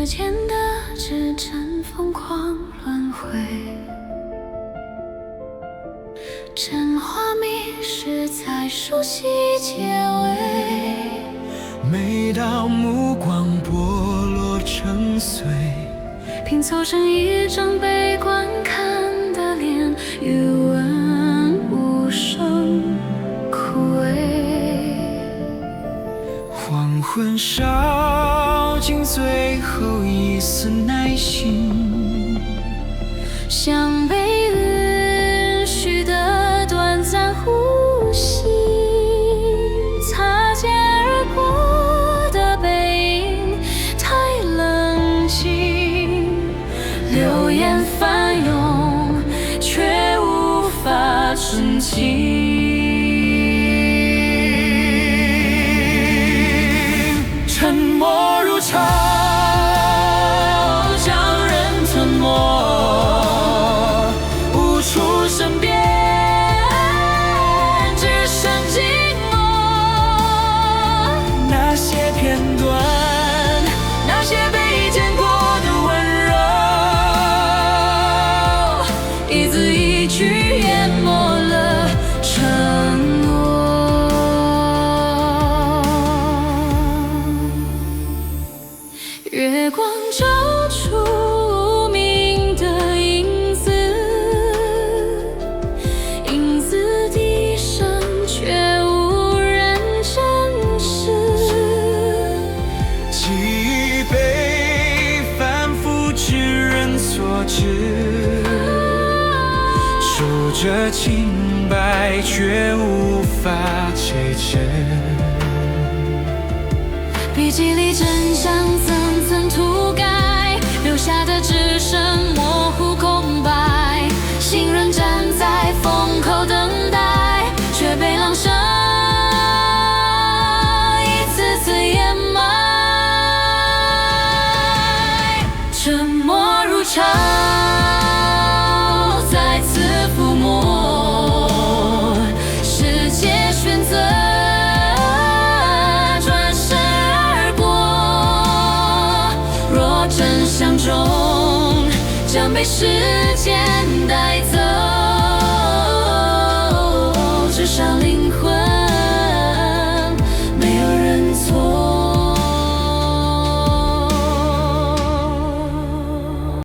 之间的指针疯狂轮回，真话迷失在熟悉结尾。每道目光剥落成碎，拼凑成一张被观看的脸，余温无声枯萎。黄昏烧尽最后一丝耐心，像被允许的短暂呼吸，擦肩而过的背影太冷静，流言翻涌却无法澄清。沉默如潮，将人吞没，无处申辩，只剩寂寞。那些片段，那些被见过的温柔，一字一句淹没了承诺。月光照出无名的影子，影子低声却无人正视。记忆被反复之人所知，守着清白却无法启齿。笔记里真相层层涂改，留下的只剩模糊空白。行人站在风口等待，却被浪声一次次掩埋。沉默如潮，再次覆没，世界选择真相中，将被时间带走。